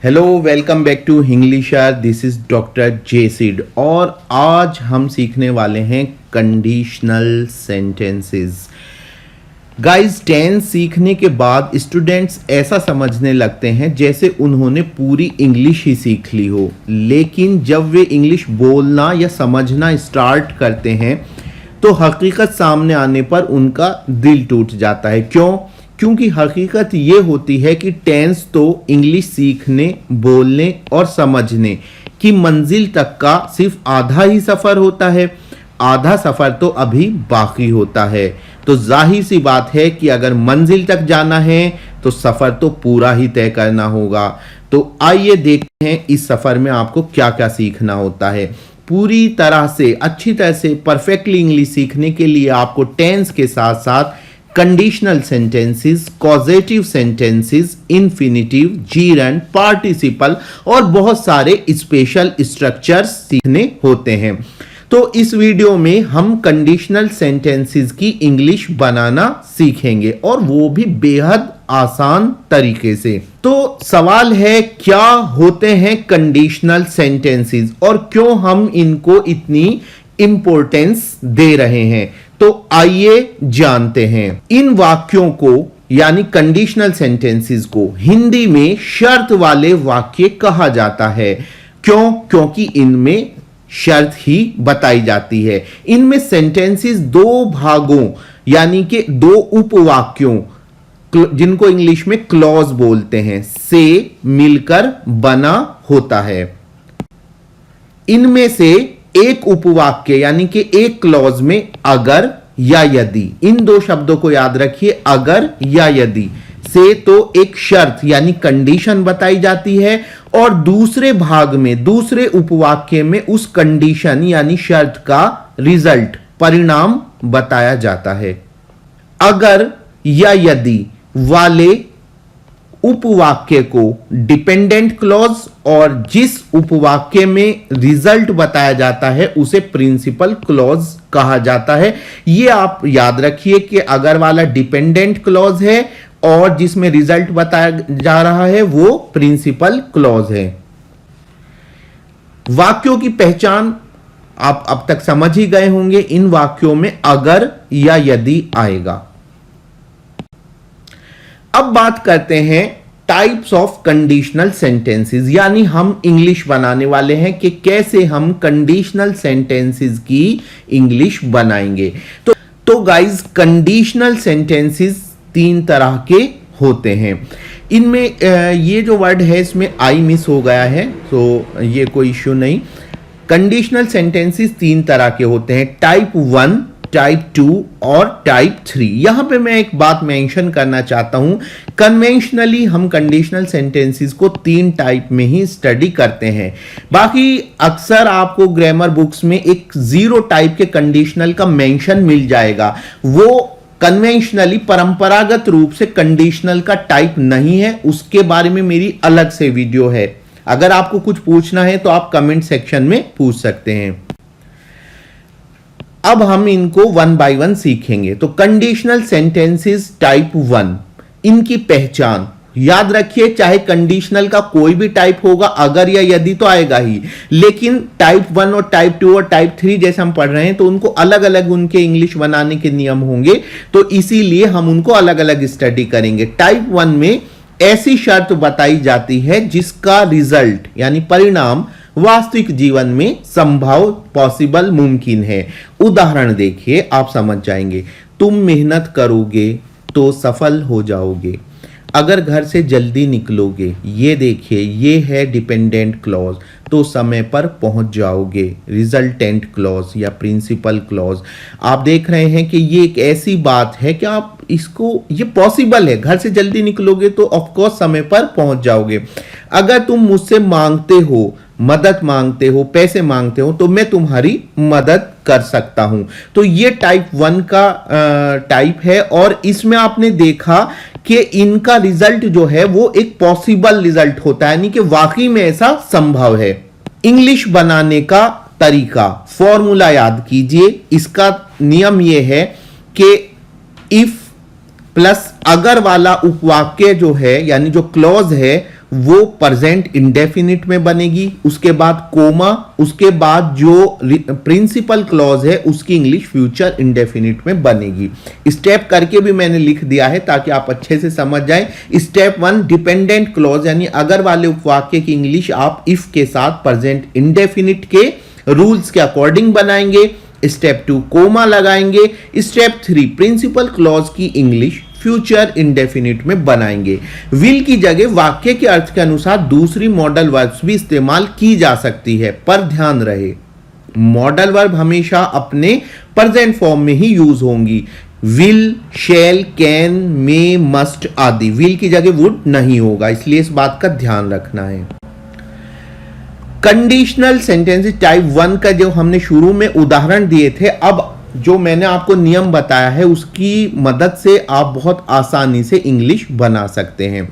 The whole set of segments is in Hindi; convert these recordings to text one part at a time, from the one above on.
Hello, welcome back to Englisher. This is doctor जेसिड और आज हम सीखने वाले हैं कंडीशनल सेंटेंसेस। गाइस, टेंस सीखने के बाद स्टूडेंट्स ऐसा समझने लगते हैं जैसे उन्होंने पूरी इंग्लिश ही सीख ली हो, लेकिन जब वे इंग्लिश बोलना या समझना स्टार्ट करते हैं तो हकीकत सामने आने पर उनका दिल टूट जाता है। क्योंकि हकीकत ये होती है कि टेंस तो इंग्लिश सीखने, बोलने और समझने की मंजिल तक का सिर्फ आधा ही सफ़र होता है। आधा सफ़र तो अभी बाकी होता है। तो जाहिर सी बात है कि अगर मंजिल तक जाना है तो सफ़र तो पूरा ही तय करना होगा। तो आइए देखते हैं इस सफ़र में आपको क्या क्या सीखना होता है। पूरी तरह से, अच्छी तरह से, परफेक्टली इंग्लिश सीखने के लिए आपको टेंस के साथ साथ conditional sentences, causative sentences, infinitive, gerund, participle और बहुत सारे स्पेशल स्ट्रक्चर्स सीखने होते हैं। तो इस वीडियो में हम कंडीशनल सेंटेंसेस की इंग्लिश बनाना सीखेंगे और वो भी बेहद आसान तरीके से। तो सवाल है, क्या होते हैं कंडीशनल सेंटेंसेस और क्यों हम इनको इतनी इंपॉर्टेंस दे रहे हैं? तो आइए जानते हैं। इन वाक्यों को यानी कंडीशनल सेंटेंसेस को हिंदी में शर्त वाले वाक्य कहा जाता है। क्योंकि इनमें शर्त ही बताई जाती है। इनमें सेंटेंसेस दो भागों यानी कि दो उपवाक्यों, जिनको इंग्लिश में क्लॉज बोलते हैं, से मिलकर बना होता है। इनमें से एक उपवाक्य यानी कि एक क्लॉज में अगर या यदि, इन दो शब्दों को याद रखिए, अगर या यदि से तो एक शर्त यानी कंडीशन बताई जाती है और दूसरे भाग में, दूसरे उपवाक्य में उस कंडीशन यानी शर्त का रिजल्ट, परिणाम बताया जाता है। अगर या यदि वाले उपवाक्य को डिपेंडेंट क्लॉज और जिस उपवाक्य में रिजल्ट बताया जाता है उसे प्रिंसिपल क्लॉज कहा जाता है। यह आप याद रखिए कि अगर वाला डिपेंडेंट क्लॉज है और जिसमें रिजल्ट बताया जा रहा है वो प्रिंसिपल क्लॉज है। वाक्यों की पहचान आप अब तक समझ ही गए होंगे। इन वाक्यों में अगर या यदि आएगा। अब बात करते हैं टाइप्स ऑफ कंडीशनल सेंटेंसेस, यानी हम इंग्लिश बनाने वाले हैं कि कैसे हम कंडीशनल सेंटेंसेस की इंग्लिश बनाएंगे। तो गाइस, कंडीशनल सेंटेंसेस तीन तरह के होते हैं। इनमें ये जो वर्ड है इसमें आई मिस हो गया है, तो ये कोई इश्यू नहीं। कंडीशनल सेंटेंसेस तीन तरह के होते हैं, टाइप 1, टाइप 2 और टाइप 3। यहां पे मैं एक बात मेंशन करना चाहता हूं। कन्वेंशनली हम कंडीशनल सेंटेंसेस को तीन टाइप में ही स्टडी करते हैं। बाकी अक्सर आपको ग्रामर बुक्स में एक 0 टाइप के कंडीशनल का मेंशन मिल जाएगा। वो कन्वेंशनली, परंपरागत रूप से कंडीशनल का टाइप नहीं है। उसके बारे में मेरी अलग से वीडियो है। अगर आपको कुछ पूछना है तो आप कमेंट सेक्शन में पूछ सकते हैं। अब हम इनको वन बाय वन सीखेंगे। तो कंडीशनल सेंटेंसेस टाइप 1, इनकी पहचान याद रखिए। चाहे कंडीशनल का कोई भी टाइप होगा, अगर या यदि तो आएगा ही, लेकिन टाइप 1 और टाइप 2 और टाइप 3 जैसे हम पढ़ रहे हैं तो उनको अलग अलग उनके इंग्लिश बनाने के नियम होंगे, तो इसीलिए हम उनको अलग अलग स्टडी करेंगे। टाइप 1 में ऐसी शर्त बताई जाती है जिसका रिजल्ट यानी परिणाम वास्तविक जीवन में संभव, पॉसिबल, मुमकिन है। उदाहरण देखिए, आप समझ जाएंगे। तुम मेहनत करोगे तो सफल हो जाओगे। अगर घर से जल्दी निकलोगे, ये देखिए, ये है डिपेंडेंट क्लॉज, तो समय पर पहुंच जाओगे, रिजल्टेंट क्लॉज या प्रिंसिपल क्लॉज। आप देख रहे हैं कि ये एक ऐसी बात है कि आप इसको, ये पॉसिबल है, घर से जल्दी निकलोगे तो ऑफ कोर्स समय पर पहुंच जाओगे। अगर तुम मुझसे मांगते हो, मदद मांगते हो, पैसे मांगते हो, तो मैं तुम्हारी मदद कर सकता हूं। तो ये टाइप 1 का टाइप है और इसमें आपने देखा कि इनका रिजल्ट जो है वो एक पॉसिबल रिजल्ट होता है, यानी कि वाकई में ऐसा संभव है। इंग्लिश बनाने का तरीका, फॉर्मूला याद कीजिए। इसका नियम यह है कि इफ प्लस अगर वाला उपवाक्य जो है यानी जो क्लॉज है वो प्रेजेंट इंडेफिनिट में बनेगी, उसके बाद कोमा, उसके बाद जो प्रिंसिपल क्लॉज है उसकी इंग्लिश फ्यूचर इंडेफिनिट में बनेगी। स्टेप करके भी मैंने लिख दिया है ताकि आप अच्छे से समझ जाएं। स्टेप 1 डिपेंडेंट क्लॉज यानी अगर वाले उपवाक्य की इंग्लिश आप इफ के साथ प्रेजेंट इंडेफिनिट के रूल्स के अकॉर्डिंग बनाएंगे। स्टेप 2 कोमा लगाएंगे। स्टेप 3 प्रिंसिपल क्लॉज की इंग्लिश फ्यूचर इंडेफिनिट में बनाएंगे। विल की जगह वाक्य के अर्थ के अनुसार दूसरी मॉडल वर्ब्स भी इस्तेमाल की जा सकती है, पर ध्यान रहे मॉडल वर्ब हमेशा अपने प्रेजेंट फॉर्म में ही यूज होंगी। Will, shall, can, may, must आदि। विल की जगह वुड नहीं होगा, इसलिए इस बात का ध्यान रखना है। कंडीशनल सेंटेंसेस टाइप 1 का जो हमने शुरू में उदाहरण दिए थे, अब जो मैंने आपको नियम बताया है उसकी मदद से आप बहुत आसानी से इंग्लिश बना सकते हैं।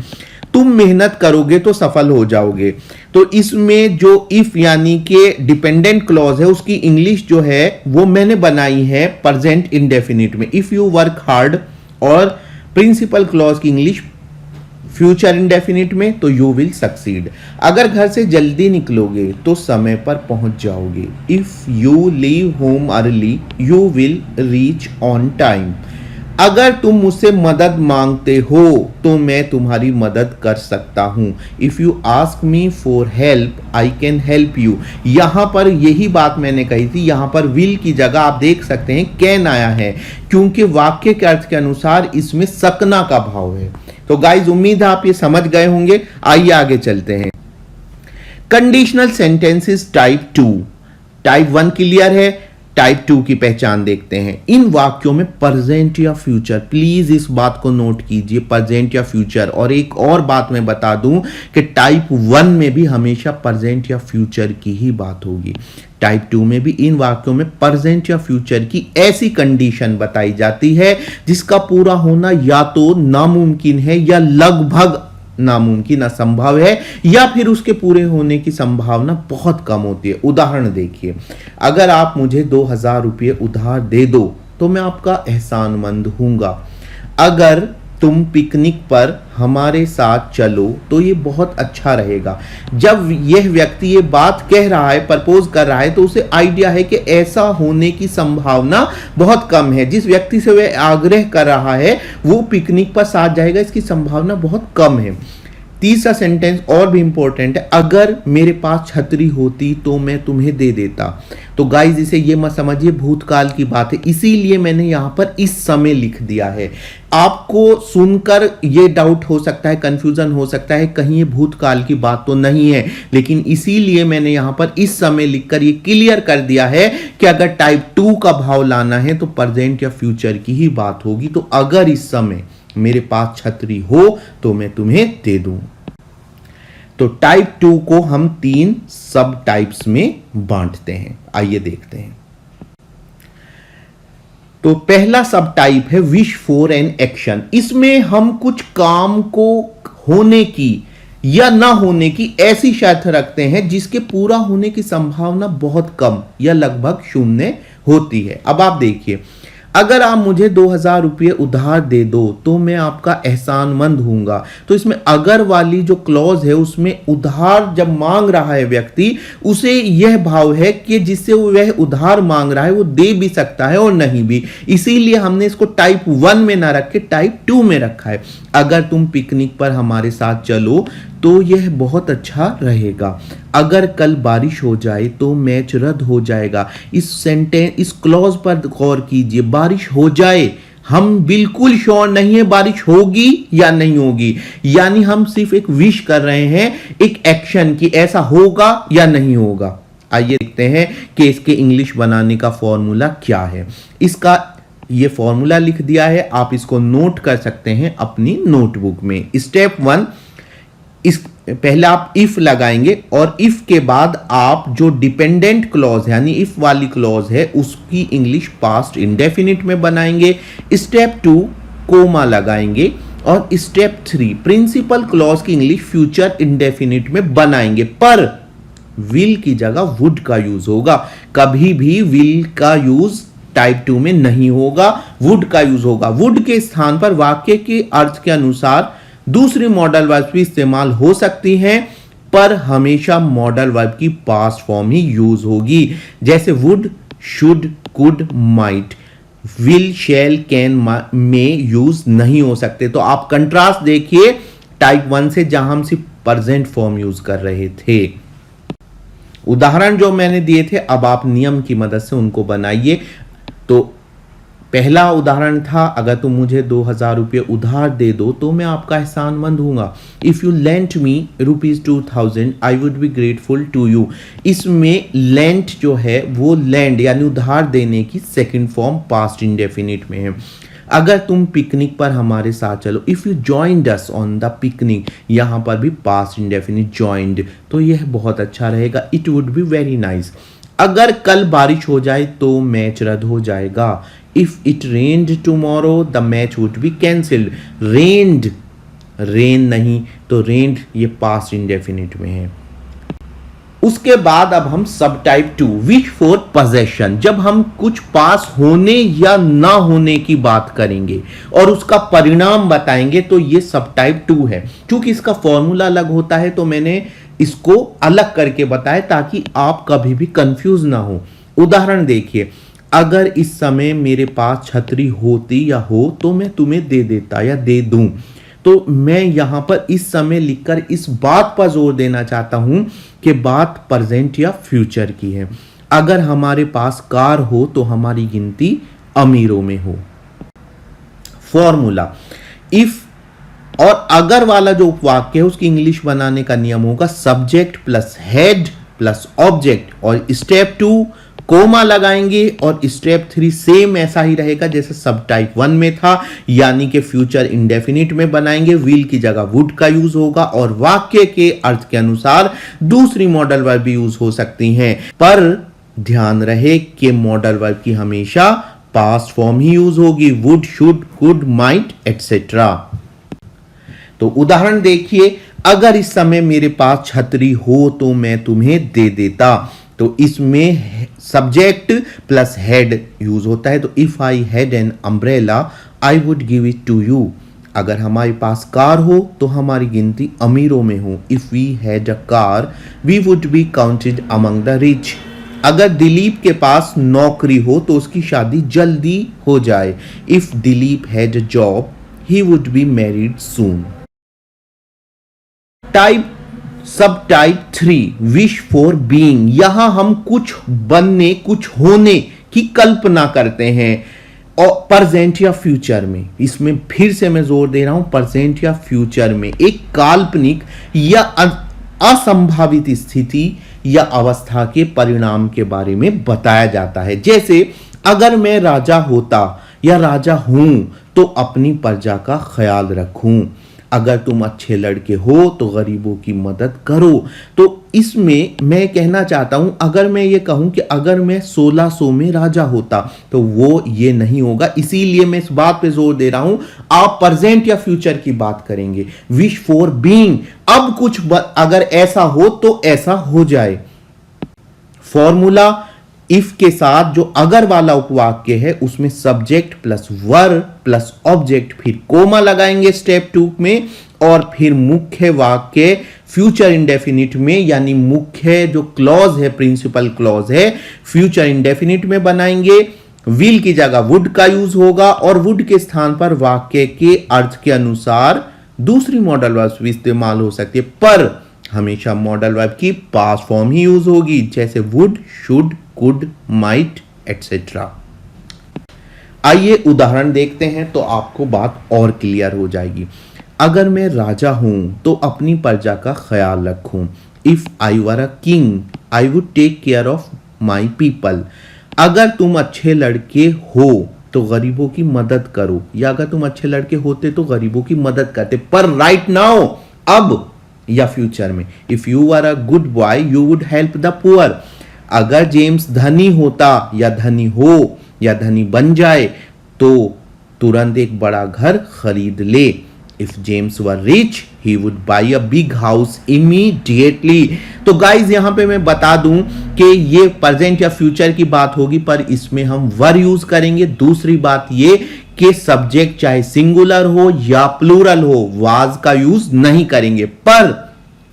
तुम मेहनत करोगे तो सफल हो जाओगे। तो इसमें जो इफ यानी कि डिपेंडेंट क्लॉज है उसकी इंग्लिश जो है वो मैंने बनाई है प्रेजेंट इंडेफिनिट में, इफ यू वर्क हार्ड, और प्रिंसिपल क्लॉज की इंग्लिश फ्यूचर इंडेफिनिट में, तो यू विल सक्सीड। अगर घर से जल्दी निकलोगे तो समय पर पहुंच जाओगे। If you leave home early you will reach on time. अगर तुम मुझसे मदद मांगते हो तो मैं तुम्हारी मदद कर सकता हूं। If you ask me for help I can help you. यहां पर यही बात मैंने कही थी, यहां पर विल की जगह आप देख सकते हैं कैन आया है, क्योंकि वाक्य के अर्थ के अनुसार इसमें सकना का भाव है। तो गाइज उम्मीद है आप ये समझ गए होंगे। आइए आगे चलते हैं। Conditional sentences type 2। Type 1 clear है, टाइप 2 की पहचान देखते हैं। इन वाक्यों में प्रेजेंट या फ्यूचर, प्लीज इस बात को नोट कीजिए, प्रेजेंट या फ्यूचर। और एक और बात मैं बता दूं कि टाइप 1 में भी हमेशा प्रेजेंट या फ्यूचर की ही बात होगी। टाइप 2 में भी इन वाक्यों में प्रेजेंट या फ्यूचर की ऐसी कंडीशन बताई जाती है जिसका पूरा होना या तो नामुमकिन है या लगभग नामुमकिन, असंभव है, या फिर उसके पूरे होने की संभावना बहुत कम होती है। उदाहरण देखिए, अगर आप मुझे 2000 रुपये उधार दे दो तो मैं आपका एहसानमंद हूंगा। अगर तुम पिकनिक पर हमारे साथ चलो तो ये बहुत अच्छा रहेगा। जब यह व्यक्ति ये बात कह रहा है, प्रपोज कर रहा है, तो उसे आइडिया है कि ऐसा होने की संभावना बहुत कम है। जिस व्यक्ति से वह आग्रह कर रहा है वो पिकनिक पर साथ जाएगा, इसकी संभावना बहुत कम है। तीसरा सेंटेंस और भी इंपॉर्टेंट है, अगर मेरे पास छतरी होती तो मैं तुम्हें दे देता। तो गाइज इसे ये मत समझिए भूतकाल की बात है, इसीलिए मैंने यहां पर इस समय लिख दिया है। आपको सुनकर ये डाउट हो सकता है, कंफ्यूजन हो सकता है कहीं ये भूतकाल की बात तो नहीं है, लेकिन इसीलिए मैंने यहां पर इस समय लिखकर ये क्लियर कर दिया है कि अगर टाइप 2 का भाव लाना है तो प्रेजेंट या फ्यूचर की ही बात होगी। तो अगर इस समय मेरे पास छतरी हो तो मैं तुम्हें दे दूं। तो टाइप 2 को हम 3 सब टाइप्स में बांटते हैं। आइए देखते हैं। तो पहला सब टाइप है विश फॉर एन एक्शन। इसमें हम कुछ काम को होने की या ना होने की ऐसी शर्त रखते हैं जिसके पूरा होने की संभावना बहुत कम या लगभग शून्य होती है। अब आप देखिए, अगर आप मुझे 2000 रुपये उधार दे दो तो मैं आपका एहसानमंद हूंगा। तो इसमें अगर वाली जो क्लॉज है उसमें उधार जब मांग रहा है व्यक्ति, उसे यह भाव है कि जिससे वह उधार मांग रहा है वो दे भी सकता है और नहीं भी। इसीलिए हमने इसको टाइप 1 में ना रख के टाइप 2 में रखा है। अगर तुम पिकनिक पर हमारे साथ चलो तो यह बहुत अच्छा रहेगा। अगर कल बारिश हो जाए तो मैच रद्द हो जाएगा। इस क्लॉज पर गौर कीजिए, बारिश हो जाए, हम बिल्कुल श्योर नहीं है बारिश होगी या नहीं होगी, यानी हम सिर्फ एक विश कर रहे हैं एक एक्शन की, ऐसा होगा या नहीं होगा। आइए देखते हैं कि इसके इंग्लिश बनाने का फॉर्मूला क्या है। इसका ये फॉर्मूला लिख दिया है, आप इसको नोट कर सकते हैं अपनी नोटबुक में। स्टेप 1, इस पहले आप इफ लगाएंगे और इफ के बाद आप जो डिपेंडेंट क्लॉज यानी इफ वाली क्लॉज है उसकी इंग्लिश पास्ट इंडेफिनिट में बनाएंगे। स्टेप 2 कोमा लगाएंगे और स्टेप 3 प्रिंसिपल क्लॉज की इंग्लिश फ्यूचर इंडेफिनिट में बनाएंगे, पर विल की जगह वुड का यूज होगा। कभी भी विल का यूज टाइप 2 में नहीं होगा, वुड का यूज होगा। वुड के स्थान पर वाक्य के अर्थ के अनुसार दूसरी मॉडल वर्ब भी इस्तेमाल हो सकती हैं, पर हमेशा मॉडल वर्ब की पास्ट फॉर्म ही यूज होगी। जैसे would, should, could, might, will, shall, can, में यूज नहीं हो सकते। तो आप कंट्रास्ट देखिए टाइप 1 से, जहां हम सिर्फ प्रेजेंट फॉर्म यूज कर रहे थे। उदाहरण जो मैंने दिए थे, अब आप नियम की मदद से उनको बनाइए। तो पहला उदाहरण था, अगर तुम मुझे 2000 रुपये उधार दे दो तो मैं आपका एहसानमंद हूंगा। If you lent me ₹2000 I would be grateful to you. इसमें लेंट जो है वो लैंड यानी उधार देने की सेकंड फॉर्म पास्ट इंडेफिनिट में है। अगर तुम पिकनिक पर हमारे साथ चलो, if you joined us on the picnic, यहां पर भी पास्ट इंडेफिनिट जॉइंड, तो यह बहुत अच्छा रहेगा। It would be very nice. अगर कल बारिश हो जाए तो मैच रद्द हो जाएगा। If it rained tomorrow the match would be cancelled. Rained, rain नहीं, तो रेन्ड ये पास्ट इंडेफिनिट में है। उसके बाद अब हम सब टाइप 2 विश फॉर पोजेशन, जब हम कुछ पास होने या ना होने की बात करेंगे और उसका परिणाम बताएंगे, तो ये सब टाइप 2 है। क्योंकि इसका फॉर्मूला अलग होता है तो मैंने इसको अलग करके बताया ताकि आप कभी भी कंफ्यूज ना हो। उदाहरण देखिए, अगर इस समय मेरे पास छतरी होती या हो तो मैं तुम्हें दे देता या दे दूं। तो मैं यहां पर इस समय लिखकर इस बात पर जोर देना चाहता हूं कि बात प्रेजेंट या फ्यूचर की है। अगर हमारे पास कार हो तो हमारी गिनती अमीरों में हो। फॉर्मूला, इफ और अगर वाला जो उपवाक्य है उसकी इंग्लिश बनाने का नियम होगा subject plus head plus object, और स्टेप 2 कोमा लगाएंगे, और स्टेप 3 सेम ऐसा ही रहेगा जैसे सब टाइप 1 में था, यानी कि फ्यूचर इंडेफिनिट में बनाएंगे। विल की जगह वुड का यूज होगा और वाक्य के अर्थ के अनुसार दूसरी मॉडल वर्ब भी यूज हो सकती हैं, पर ध्यान रहे कि मॉडल वर्ब की हमेशा पास्ट फॉर्म ही यूज होगी, would, should, could, might etcetera. तो उदाहरण देखिए, अगर इस समय मेरे पास छतरी हो तो मैं तुम्हें दे देता। तो इसमें सब्जेक्ट प्लस हेड यूज होता है। तो if I had an umbrella I would give it to you. अगर हमारे पास कार हो तो हमारी गिनती अमीरों में हो। If we had a car we would be counted among the rich. अगर दिलीप के पास नौकरी हो तो उसकी शादी जल्दी हो जाए। If Dilip had a job he would be married soon. सब टाइप 3 विश फॉर बीइंग, यहां हम कुछ बनने, कुछ होने की कल्पना करते हैं और प्रेजेंट या फ्यूचर में। इसमें फिर से मैं जोर दे रहा हूं, प्रेजेंट या फ्यूचर में एक काल्पनिक या असंभावित स्थिति या अवस्था के परिणाम के बारे में बताया जाता है। जैसे अगर मैं राजा होता या राजा हूं तो अपनी प्रजा का ख्याल रखूं। अगर तुम अच्छे लड़के हो तो गरीबों की मदद करो। तो इसमें मैं कहना चाहता हूं, अगर मैं ये कहूं कि अगर मैं 1600 में राजा होता तो वो ये नहीं होगा। इसीलिए मैं इस बात पे जोर दे रहा हूं, आप प्रेजेंट या फ्यूचर की बात करेंगे। विश फॉर बीइंग, अब कुछ अगर ऐसा हो तो ऐसा हो जाए। फॉर्मूला, इफ के साथ जो अगर वाला उपवाक्य है उसमें subject plus verb plus object, फिर कोमा लगाएंगे स्टेप 2 में, और फिर मुख्य वाक्य फ्यूचर इंडेफिनिट में, यानी मुख्य जो क्लॉज है, प्रिंसिपल क्लॉज है, फ्यूचर इंडेफिनिट में बनाएंगे। विल की जगह वुड का यूज होगा और वुड के स्थान पर वाक्य के अर्थ के अनुसार दूसरी मॉडल वर्ब भी इस्तेमाल हो सकती है, पर हमेशा मॉडल वर्ब की पास्ट फॉर्म ही यूज होगी, जैसे would, should, could, might etcetera. आइए उदाहरण देखते हैं तो आपको बात और क्लियर हो जाएगी। अगर मैं राजा हूं तो अपनी प्रजा का ख्याल रखूं। If I were a king I would take care of my people. अगर तुम अच्छे लड़के हो तो गरीबों की मदद करो, या अगर तुम अच्छे लड़के होते तो गरीबों की मदद करते, पर राइट नाउ, अब या फ्यूचर में। If you are a good boy you would help the poor. अगर जेम्स धनी होता या धनी हो या धनी बन जाए तो तुरंत एक बड़ा घर खरीद ले। If James were rich he would buy a big house immediately. तो गाइज यहां पे मैं बता दूं कि ये प्रेजेंट या फ्यूचर की बात होगी, पर इसमें हम वर यूज करेंगे। दूसरी बात ये कि सब्जेक्ट चाहे सिंगुलर हो या प्लूरल हो, वाज का यूज नहीं करेंगे। पर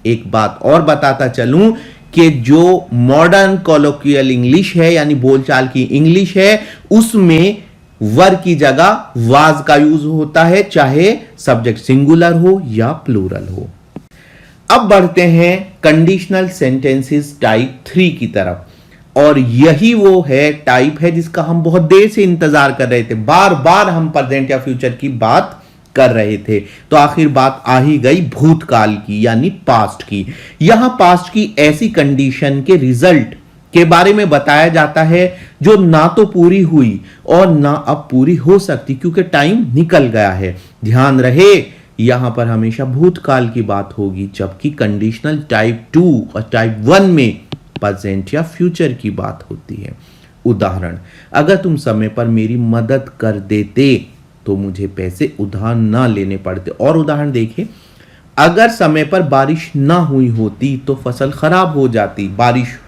एक बात और बताता चलूं कि जो मॉडर्न कॉलोकियल इंग्लिश है यानी बोलचाल की इंग्लिश है, उसमें वर की जगह वाज का यूज होता है, चाहे सब्जेक्ट सिंगुलर हो या प्लूरल हो। अब बढ़ते हैं कंडीशनल सेंटेंसेस टाइप 3 की तरफ, और यही वो है टाइप है जिसका हम बहुत देर से इंतजार कर रहे थे। बार बार हम प्रेजेंट या फ्यूचर की बात कर रहे थे, तो आखिर बात आ ही गई भूतकाल की यानी पास्ट की। यहां पास्ट की ऐसी कंडीशन के रिजल्ट के बारे में बताया जाता है जो ना तो पूरी हुई और ना अब पूरी हो सकती, क्योंकि टाइम निकल गया है। ध्यान रहे यहां पर हमेशा भूतकाल की बात होगी, जबकि कंडीशनल टाइप 2 और टाइप 1 में प्रेजेंट या फ्यूचर की बात होती है। उदाहरण, अगर तुम समय पर मेरी मदद कर देते तो मुझे पैसे उधार ना लेने पड़ते। और उदाहरण देखिए, अगर समय पर बारिश ना हुई होती तो फसल खराब हो जाती। बारिश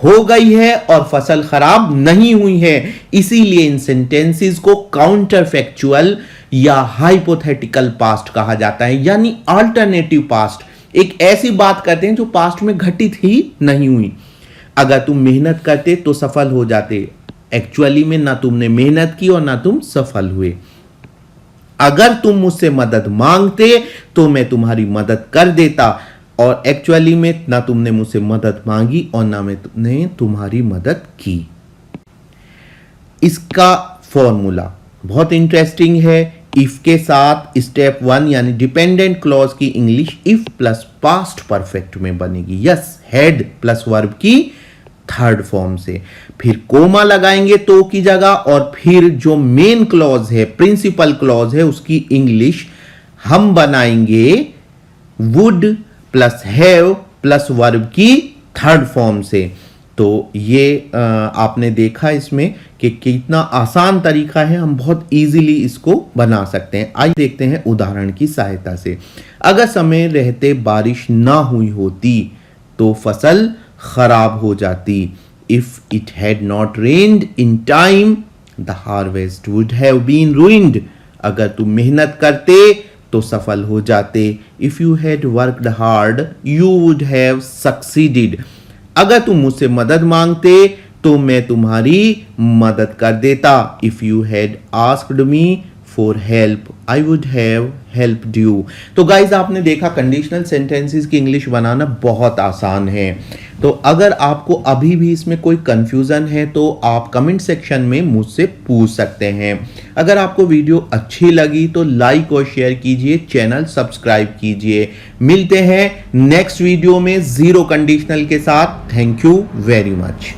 हो गई है और फसल खराब नहीं हुई है, इसीलिए इन सेंटेंसेस को काउंटर फैक्चुअल या हाइपोथेटिकल पास्ट कहा जाता है, यानी अल्टरनेटिव पास्ट। एक ऐसी बात करते हैं जो पास्ट में घटित ही नहीं हुई। अगर तुम मेहनत करते तो सफल हो जाते, एक्चुअली में ना तुमने मेहनत की और ना तुम सफल हुए। अगर तुम मुझसे मदद मांगते तो मैं तुम्हारी मदद कर देता, और एक्चुअली में ना तुमने मुझसे मदद मांगी और ना मैंने तुम्हारी मदद की। इसका फॉर्मूला बहुत इंटरेस्टिंग है। इफ के साथ स्टेप 1 यानी डिपेंडेंट क्लॉज की English if plus past perfect में बनेगी। यस, हेड प्लस वर्ब की थर्ड फॉर्म से, फिर कोमा लगाएंगे तो की जगह, और फिर जो मेन क्लॉज है, प्रिंसिपल क्लॉज है, उसकी इंग्लिश हम बनाएंगे would plus have plus verb की थर्ड फॉर्म से। तो ये आपने देखा इसमें कि कितना आसान तरीका है, हम बहुत इजीली इसको बना सकते हैं। आइए देखते हैं उदाहरण की सहायता से। अगर समय रहते बारिश ना हुई होती तो फसल खराब हो जाती। If it had not rained in time the harvest would have been ruined. अगर तुम मेहनत करते तो सफल हो जाते। If you had worked hard you would have succeeded. अगर तुम मुझसे मदद मांगते तो मैं तुम्हारी मदद कर देता। If you had asked me for help I would have helped you. तो गाइज आपने देखा कंडीशनल सेंटेंसेस की इंग्लिश बनाना बहुत आसान है। तो अगर आपको अभी भी इसमें कोई कंफ्यूजन है तो आप कमेंट सेक्शन में मुझसे पूछ सकते हैं। अगर आपको वीडियो अच्छी लगी तो लाइक और शेयर कीजिए, चैनल सब्सक्राइब कीजिए। मिलते हैं नेक्स्ट वीडियो में जीरो कंडीशनल के साथ। Thank you very much.